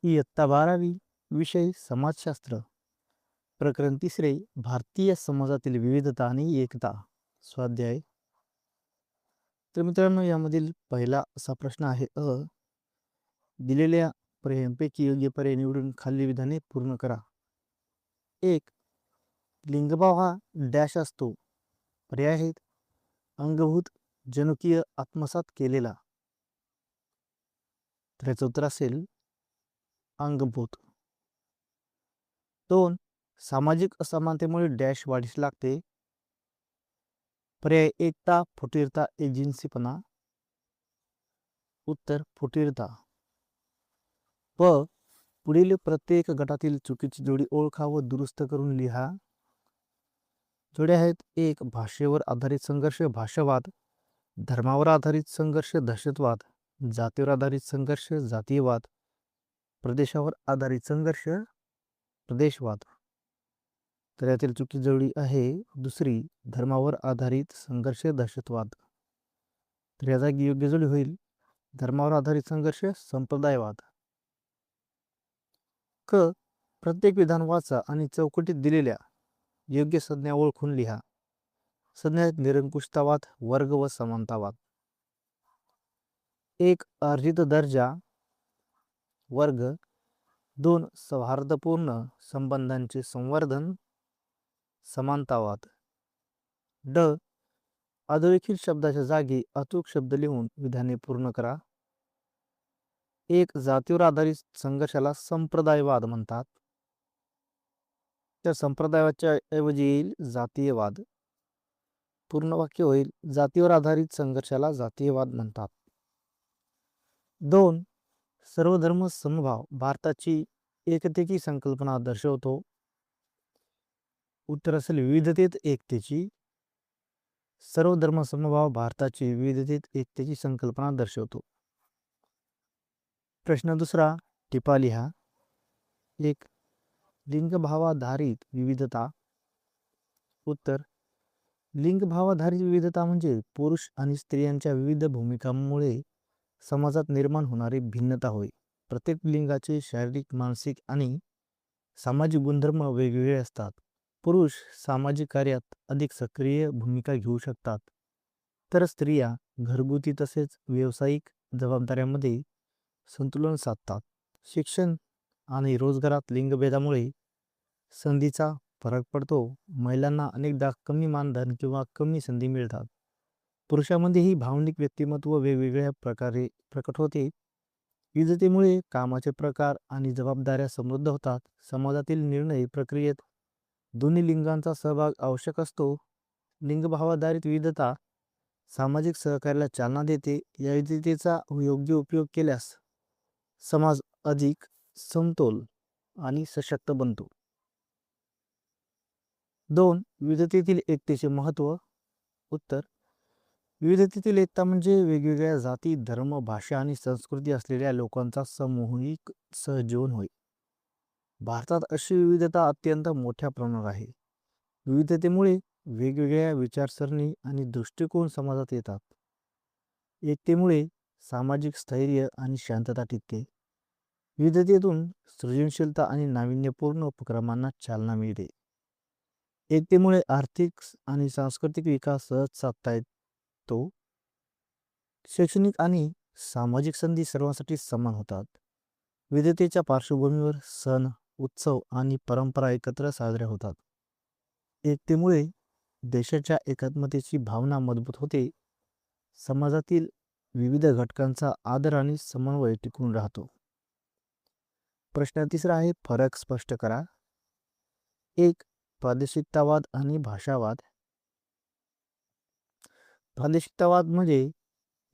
इयत्ता 12वी विषय समाजशास्त्र प्रकरण 3 भारतीय समाजातील विविधता आणि एकता स्वाध्याय. तर मित्रांनो, यामधील पहिला असा प्रश्न आहे दिलेल्या पर्यायांपैकी योग्य पर्याय निवडून खालील विधाने पूर्ण करा. 1. लिंगभाव हा डॅश असतो. पर्याय आहेत अंगभूत, जनुकीय, आत्मसात केलेला. तर याचं उत्तर असेल अंगभूत. 2. सामाजिक असमानतेमुळे डॅश वाढीस लागते. पर्याय एकता, फुटीरता, एजन्सीपणा. उत्तर फुटीरता. व पुढील प्रत्येक गटातील चुकीची जोडी ओळखा व दुरुस्त करून लिहा. जोड्या आहेत 1. भाषेवर आधारित संघर्ष भाषावाद, धर्मावर आधारित संघर्ष दहशतवाद, जातीवर आधारित संघर्ष जातीयवाद, प्रदेशावर आधारित संघर्ष प्रदेशवाद. तर यातील चुकीची जोडी आहे दुसरी, धर्मावर आधारित संघर्ष दहशतवाद. तर या जागी योग्य जोडी होईल धर्मावर आधारित संघर्ष संप्रदायवाद. क. प्रत्येक विधान वाचा आणि चौकटीत दिलेल्या योग्य संज्ञा ओळखून लिहा. संज्ञा आहेत निरंकुशतावाद, वर्ग व समानतावाद. 1. अर्जित दर्जा वर्ग. 2. सौहार्दपूर्ण संबंधांचे संवर्धन समानतावाद. ड. अधोरेखित शब्दाच्या जागी अचूक शब्द लिहून विधाने पूर्ण करा. 1. जातीवर आधारित संघर्षाला संप्रदायवाद म्हणतात. तर संप्रदायाच्या ऐवजी येईल जातीयवाद. पूर्ण वाक्य होईल जातीवर आधारित संघर्षाला जातीयवाद म्हणतात. 2. सर्व धर्म समभाव भारताची एकतेची संकल्पना दर्शवतो. उत्तर असेल विविधतेत एकतेची. सर्व धर्म समभाव भारताची विविधतेत एकतेची संकल्पना दर्शवतो. प्रश्न दुसरा टिपा लिहा. 1. लिंगभावाधारित विविधता. उत्तर लिंगभावाधारित विविधता म्हणजे पुरुष आणि स्त्रियांच्या विविध भूमिकांमुळे समाजात निर्माण होणारी भिन्नता होय. प्रत्येक लिंगाचे शारीरिक, मानसिक आणि सामाजिक गुणधर्म वेगवेगळे असतात. पुरुष सामाजिक कार्यात अधिक सक्रिय भूमिका घेऊ शकतात, तर स्त्रिया घरगुती तसेच व्यावसायिक जबाबदाऱ्यांमध्ये संतुलन साधतात. शिक्षण आणि रोजगारात लिंगभेदामुळे संधीचा फरक पडतो. महिलांना अनेकदा कमी मानधन किंवा कमी संधी मिळतात. पुरुषांमध्येही भावनिक व्यक्तिमत्व वेगवेगळ्या प्रकारे प्रकट होते. विविधतेमुळे कामाचे प्रकार आणि जबाबदाऱ्या समृद्ध होतात. समाजातील निर्णय प्रक्रियेत दोन्ही लिंगांचा सहभाग आवश्यक असतो. लिंगभावाधारित विविधता सामाजिक सहकार्याला चालना देते. या विविधतेचा योग्य उपयोग केल्यास समाज अधिक समतोल आणि सशक्त बनतो. 2. विविधतेतील एकतेचे महत्त्व. उत्तर विविधतेतील एकता म्हणजे वेगवेगळ्या जाती, धर्म, भाषा आणि संस्कृती असलेल्या लोकांचा सामूहिक सहजीवन होय. भारतात अशी विविधता अत्यंत मोठ्या प्रमाणावर आहे. विविधतेमुळे वेगवेगळ्या विचारसरणी आणि दृष्टिकोन समाजात येतात. एकतेमुळे सामाजिक स्थैर्य आणि शांतता टिकते. विविधतेतून सृजनशीलता आणि नाविन्यपूर्ण उपक्रमांना चालना मिळते. एकतेमुळे आर्थिक आणि सांस्कृतिक विकास सहज साधता येतो. शैक्षणिक आणि सामाजिक संधी सर्वांसाठी समान होतात. विविधतेच्या पार्श्वभूमीवर सण, उत्सव आणि परंपरा एकत्र साजऱ्या होतात. एकतेमुळे देशाच्या एकात्मतेची भावना मजबूत होते. समाजातील विविध घटकांचा आदर आणि समन्वय टिकून राहतो. प्रश्न तिसरा आहे फरक स्पष्ट करा. 1. प्रादेशिकतावाद आणि भाषावाद. प्रादेशिकतावाद म्हणजे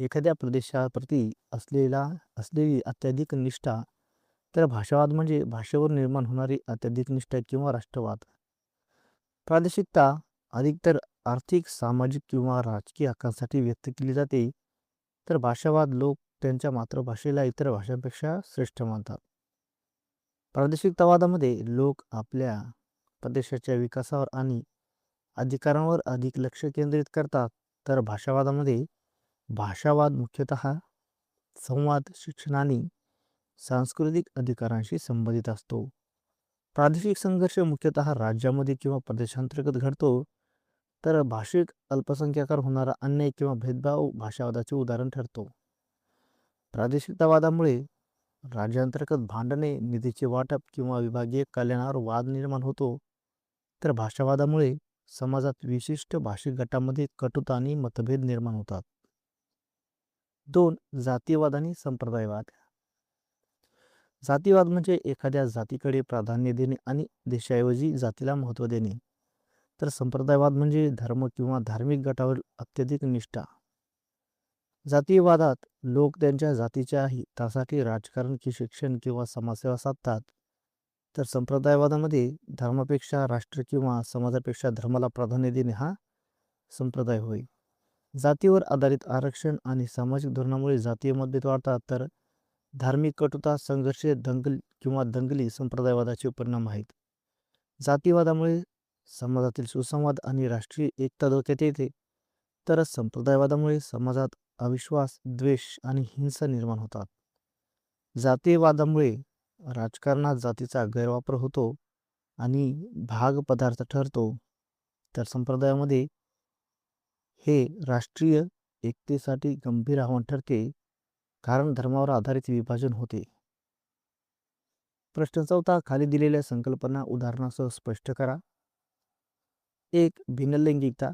एखाद्या प्रदेशाप्रती असलेली अत्याधिक निष्ठा. तर भाषावाद म्हणजे भाषेवर निर्माण होणारी अत्याधिक निष्ठा किंवा राष्ट्रवाद. प्रादेशिकता अधिकतर आर्थिक, सामाजिक किंवा राजकीय हक्कांसाठी व्यक्त केली जाते. तर भाषावाद लोक त्यांच्या मातृभाषेला इतर भाषांपेक्षा श्रेष्ठ मानतात. प्रादेशिकतावादामध्ये लोक आपल्या प्रदेशाच्या विकासावर आणि अधिकारांवर अधिक लक्ष केंद्रित करतात. तर भाषावादामध्ये भाषावाद मुख्यतः संवाद, शिक्षण आणि सांस्कृतिक अधिकारांशी संबंधित असतो. प्रादेशिक संघर्ष मुख्यतः राज्यामध्ये किंवा प्रदेशांतर्गत घडतो, तर भाषिक अल्पसंख्याकार होणारा अन्याय किंवा भेदभाव भाषावादाचे उदाहरण ठरतो. प्रादेशिकतावादामुळे राज्यांतर्गत भांडणे, निधीचे वाटप किंवा विभागीय कल्याणावर वाद निर्माण होतो, तर भाषावादामुळे समाजात विशिष्ट भाषिक गटामध्ये कटुता आणि मतभेद निर्माण होतात. 2. जातीयवाद आणि संप्रदायवाद. जातीवाद म्हणजे एखाद्या जातीकडे प्राधान्य देणे आणि देशाऐवजी जातीला महत्त्व देणे. तर संप्रदायवाद म्हणजे धर्म किंवा धार्मिक गटावर अत्यधिक निष्ठा. जातीयवादात लोक त्यांच्या जातीच्या हितासाठी राजकारण की शिक्षण किंवा समाजसेवा साधतात. तर संप्रदायवादामध्ये धर्मापेक्षा राष्ट्र किंवा समाजापेक्षा धर्माला प्राधान्य देणे हा संप्रदाय होय. जातीवर आधारित आरक्षण आणि सामाजिक धोरणामुळे जातीय मतभेद वाढतात, तर धार्मिक कटुता, संघर्ष, दंगली संप्रदायवादाचे परिणाम आहेत. जातीवादामुळे समाजातील सुसंवाद आणि राष्ट्रीय एकता धोक्यात येते, तर संप्रदायवादामुळे समाजात अविश्वास, द्वेष आणि हिंसा निर्माण होतात. जातीयवादामुळे राजकारणात जातीचा गैरवापर होतो आणि भाग पदार्थ ठरतो, तर संप्रदायामध्ये हे राष्ट्रीय एकतेसाठी गंभीर आव्हान ठरते, कारण धर्मावर आधारित विभाजन होते. प्रश्न 4. खाली दिलेल्या संकल्पना उदाहरणासह स्पष्ट करा. 1. भिन्नलैंगिकता.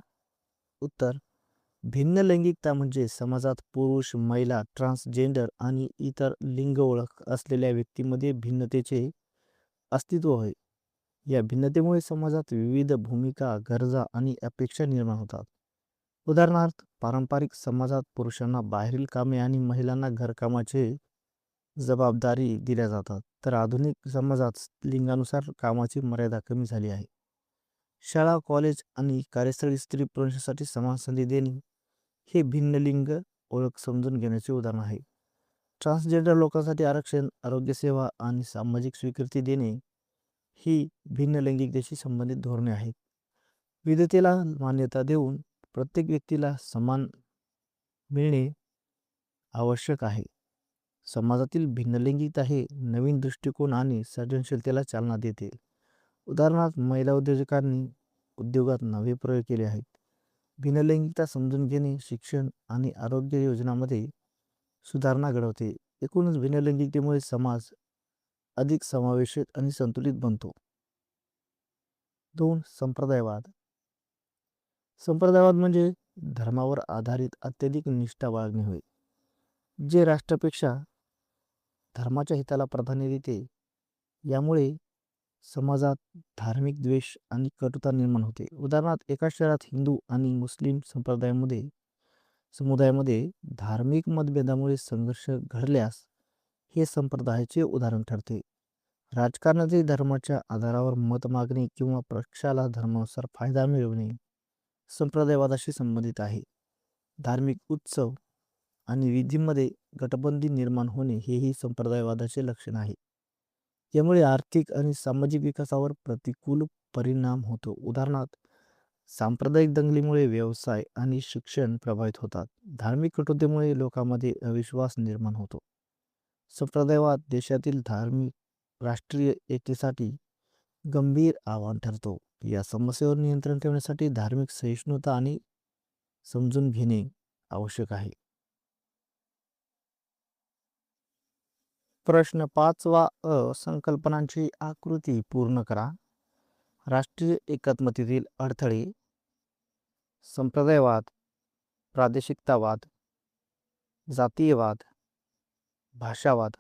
उत्तर: भिन्नलैंगिकता म्हणजे समाजात पुरुष, महिला, ट्रान्सजेंडर आणि इतर लिंग ओळख असलेल्या व्यक्तींमध्ये भिन्नतेचे अस्तित्व होय. या भिन्नतेमुळे समाजात विविध भूमिका, गरजा आणि अपेक्षा निर्माण होतात. उदाहरणार्थ, पारंपरिक समाजात पुरुषांना बाहेरील कामे आणि महिलांना घरकामाचे जबाबदारी दिल्या जातात, तर आधुनिक समाजात लिंगानुसार कामाची मर्यादा कमी झाली आहे. शाळा, कॉलेज आणि कार्यस्थळी स्त्री पुरुषांसाठी समान संधी देणे हे भिन्न लिंग ओळख समजून घेण्याचे उदाहरण आहे. ट्रान्सजेंडर लोकांसाठी आरक्षण, आरोग्यसेवा आणि सामाजिक स्वीकृती देणे ही भिन्न लैंगिकतेशी संबंधित धोरणे आहेत. विविधतेला मान्यता देऊन प्रत्येक व्यक्तीला समान मिळणे आवश्यक आहे. समाजातील भिन्नलिंगिकता हे नवीन दृष्टिकोन आणि सर्जनशीलतेला चालना देते. उदाहरणार्थ, महिला उद्योजकांनी उद्योगात नवे प्रयोग केले आहेत. भिन्नलैंगिकता समजून घेणे शिक्षण आणि आरोग्य योजनांमध्ये सुधारणा घडवते. एकूणच भिन्नलैंगिकतेमुळे समाज अधिक समावेशक आणि संतुलित बनतो. 2. संप्रदायवाद. संप्रदायवाद म्हणजे धर्मावर आधारित अत्यधिक निष्ठा बाळगणे होय, जे राष्ट्रापेक्षा धर्माच्या हिताला प्राधान्य देते. यामुळे समाजात धार्मिक द्वेष आणि कटुता निर्माण होते. उदाहरणार्थ, एका शहरात हिंदू आणि मुस्लिम समुदायामध्ये धार्मिक मतभेदामुळे संघर्ष घडल्यास हे संप्रदायाचे उदाहरण ठरते. राजकारणातील धर्माच्या आधारावर मत मागणे किंवा पक्षाला धर्मानुसार फायदा मिळवणे संप्रदायवादाशी संबंधित आहे. धार्मिक उत्सव आणि विधीमध्ये गटबंधी निर्माण होणे हेही संप्रदायवादाचे लक्षण आहे. यामुळे आर्थिक आणि सामाजिक विकासावर प्रतिकूल परिणाम होतो. उदाहरणार्थ, सांप्रदायिक दंगलीमुळे व्यवसाय आणि शिक्षण प्रभावित होतात. धार्मिक कटुतेमुळे लोकांमध्ये अविश्वास निर्माण होतो. संप्रदायवाद देशातील राष्ट्रीय एकतेसाठी गंभीर आव्हान ठरतो. या समस्येवर नियंत्रण ठेवण्यासाठी धार्मिक सहिष्णुता आणि समजून घेणे आवश्यक आहे. प्रश्न 5. संकल्पनांची आकृती पूर्ण करा. राष्ट्रीय एकात्मतेतील अडथळे, संप्रदायवाद, प्रादेशिकतावाद, जातीयवाद, भाषावाद.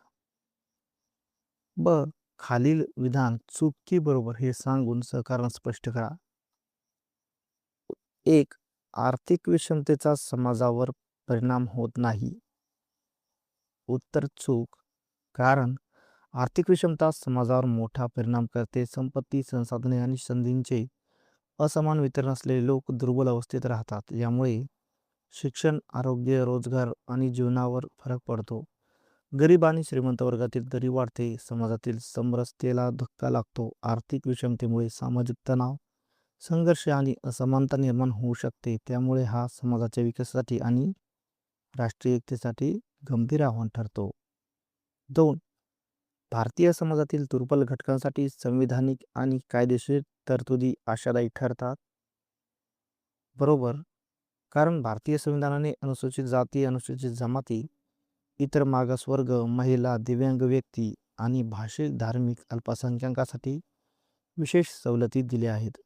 खालील विधान चूक की बरोबर हे सांगून सहकारण स्पष्ट करा. 1. आर्थिक विषमतेचा समाजावर परिणाम होत नाही. उत्तर चूक. कारण आर्थिक विषमता समाजावर मोठा परिणाम करते. संपत्ती, संसाधने आणि संधींचे असमान वितरण असलेले लोक दुर्बल अवस्थेत राहतात. यामुळे शिक्षण, आरोग्य, रोजगार आणि जीवनावर फरक पडतो. गरीब आणि श्रीमंत वर्गातील दरी वाढते. समाजातील समरसतेला धक्का लागतो. आर्थिक विषमतेमुळे सामाजिक तणाव, संघर्ष आणि असमानता निर्माण होऊ शकते. त्यामुळे हा समाजाच्या विकासासाठी आणि राष्ट्रीय एकतेसाठी गंभीर आव्हान ठरतो. 2. भारतीय समाजातील दुर्बल घटकांसाठी संविधानिक आणि कायदेशीर तरतुदी आशादायी ठरतात. बरोबर. कारण भारतीय संविधानाने अनुसूचित जाती, अनुसूचित जमाती, इतर मागासवर्ग, महिला, दिव्यांग व्यक्ती आणि भाषिक धार्मिक अल्पसंख्याकांसाठी विशेष सवलती दिल्या आहेत.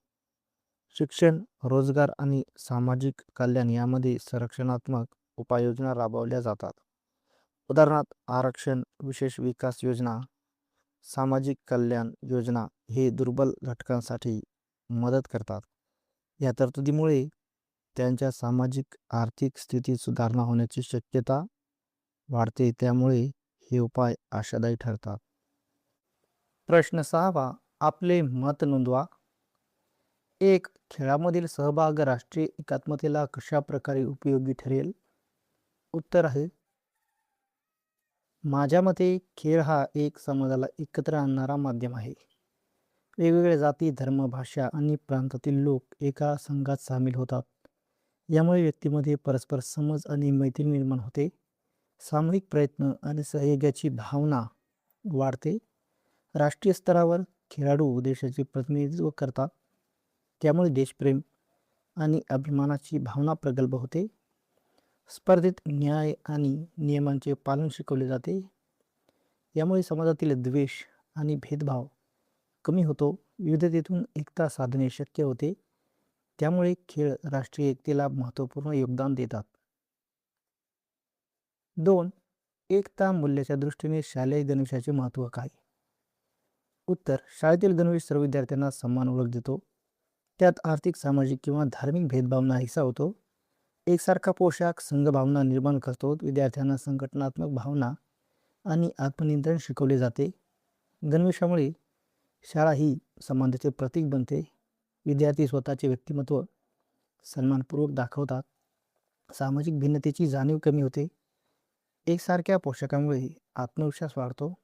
शिक्षण, रोजगार आणि सामाजिक कल्याण यामध्ये संरक्षणात्मक उपाययोजना राबवल्या जातात. उदाहरणार्थ आरक्षण, विशेष विकास योजना, सामाजिक कल्याण योजना हे दुर्बल घटकांसाठी मदत करतात. या तरतुदीमुळे त्यांच्या सामाजिक आर्थिक स्थितीत सुधारणा होण्याची शक्यता वाढते. त्यामुळे हे उपाय आशादायी ठरतात. प्रश्न 6वा, आपले मत नोंदवा. 1. खेळामधील सहभाग राष्ट्रीय एकात्मतेला कशा प्रकारे उपयोगी ठरेल? उत्तर आहे, माझ्या मते खेळ हा एक समाजाला एकत्र आणणारा माध्यम आहे. वेगवेगळ्या जाती, धर्म, भाषा आणि प्रांतातील लोक एका संघात सामील होतात. यामुळे व्यक्तीमध्ये परस्पर समज आणि मैत्री निर्माण होते. सामूहिक प्रयत्न आणि सहयोगाची भावना वाढते. राष्ट्रीय स्तरावर खेळाडू देशाचे प्रतिनिधित्व करतात. त्यामुळे देशप्रेम आणि अभिमानाची भावना प्रगल्भ होते. स्पर्धेत न्याय आणि नियमांचे पालन शिकवले जाते. यामुळे समाजातील द्वेष आणि भेदभाव कमी होतो. विविधतेतून एकता साधणे शक्य होते. त्यामुळे खेळ राष्ट्रीय एकतेला महत्त्वपूर्ण योगदान देतात. 2. एकता मूल्याच्या दृष्टीने शालेय गणवेशाचे महत्त्व काय? उत्तर, शाळेतील गणवेश सर्व विद्यार्थ्यांना समान ओळख देतो. त्यात आर्थिक, सामाजिक किंवा धार्मिक भेदभाव नाहीसा होतो. एकसारखा पोशाख संघभावना निर्माण करतो. विद्यार्थ्यांना संघटनात्मक भावना आणि आत्मनियंत्रण शिकवले जाते. गणवेशामुळे शाळा ही समानतेचे प्रतीक बनते. विद्यार्थी स्वतःचे व्यक्तिमत्व सन्मानपूर्वक दाखवतात. सामाजिक भिन्नतेची जाणीव कमी होते. एकसारख्या पोशाखामुळे आत्मविश्वास वाढतो.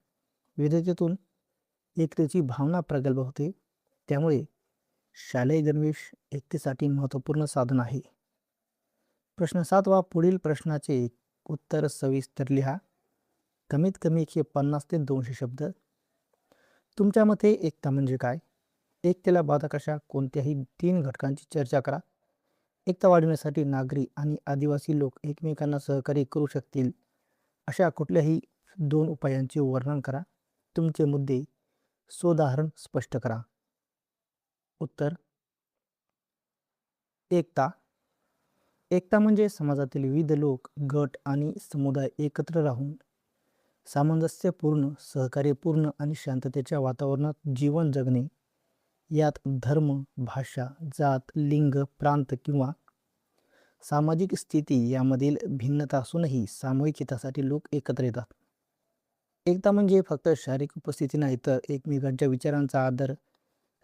विविधतेतून एकतेची भावना प्रगल्भ होते. त्यामुळे शालेय गणवेश एकतेसाठी महत्त्वपूर्ण साधन आहे. प्रश्न 7वा, पुढील प्रश्नाचे उत्तर सविस्तर लिहा. कमीत कमी 150 ते 200 शब्द. तुमच्या मते एकता म्हणजे काय? एकतेला बाधक अशा कोणत्याही 3 घटकांची चर्चा करा. एकता वाढवण्यासाठी नागरी आणि आदिवासी लोक एकमेकांना सहकार्य करू शकतील अशा कुठल्याही 2 उपायांचे वर्णन करा. तुमचे मुद्दे सोदाहरण स्पष्ट करा. उत्तर, एकता. एकता म्हणजे समाजातील विविध लोक, गट आणि समुदाय एकत्र राहून सामंजस्यपूर्ण, सहकार्यपूर्ण आणि शांततेच्या वातावरणात जीवन जगणे. यात धर्म, भाषा, जात, लिंग, प्रांत किंवा सामाजिक स्थिती यामधील भिन्नता असूनही सामूहिक हितासाठी लोक एकत्र येतात. एकता म्हणजे फक्त शारीरिक उपस्थिती नाही, तर एकमेकांच्या विचारांचा आदर,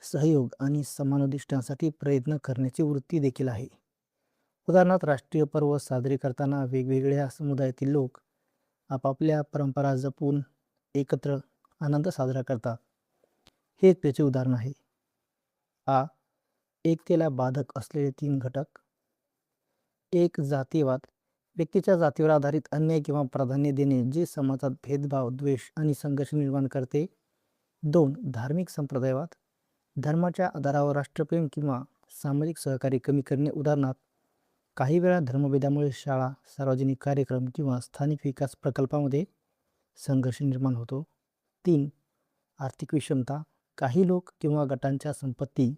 सहयोग आणि समान उद्दिष्टांसाठी प्रयत्न करण्याची वृत्ती देखील आहे. उदाहरणार्थ राष्ट्रीय पर्व साजरे करताना वेगवेगळ्या समुदायातील लोक आपापल्या परंपरा जपून एकत्र आनंद साजरा करतात. हे एक त्याचे उदाहरण आहे. आ. एकतेला बाधक असलेले 3 घटक. 1. जातीयवाद. व्यक्तीच्या जातीवर आधारित अन्याय किंवा प्राधान्य देणे, जे समाजात भेदभाव, द्वेष आणि संघर्ष निर्माण करते. 2. धार्मिक संप्रदायवाद. धर्माच्या आधारावर राष्ट्रप्रेम किंवा सामाजिक सहकार्य कमी करणे. उदाहरणार्थ काही वेळा धर्मभेदामुळे शाळा, सार्वजनिक कार्यक्रम किंवा स्थानिक विकास प्रकल्पामध्ये संघर्ष निर्माण होतो. 3. आर्थिक विषमता. काही लोक किंवा गटांच्या संपत्ती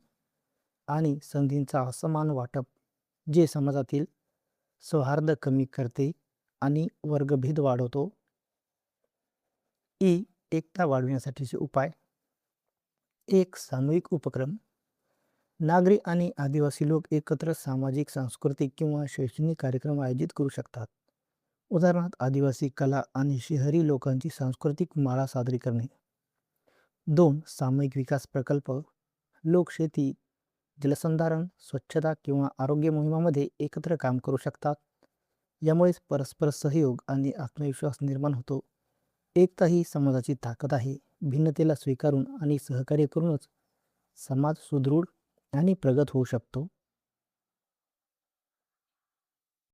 आणि संधींचा असमान वाटप, जे समाजातील सौहार्द कमी करते आणि वर्गभेद वाढवतो. एकता वाढविण्यासाठीचे उपाय. 1. सामूहिक उपक्रम. नागरी आणि आदिवासी लोक एकत्र सामाजिक, सांस्कृतिक किंवा शैक्षणिक कार्यक्रम आयोजित करू शकतात. उदाहरणार्थ आदिवासी कला आणि शहरी लोकांची सांस्कृतिक माळा साजरी करणे. 2. सामूहिक विकास प्रकल्प. लोक शेती, जलसंधारण, स्वच्छता किंवा आरोग्य मोहिमांमध्ये एकत्र काम करू शकतात. यामुळे परस्पर सहयोग आणि आत्मविश्वास निर्माण होतो. एकता ही समाजाची ताकद आहे. भिन्नतेला स्वीकारून आणि सहकार्य करूनच समाज सुदृढ आणि प्रगत होऊ शकतो.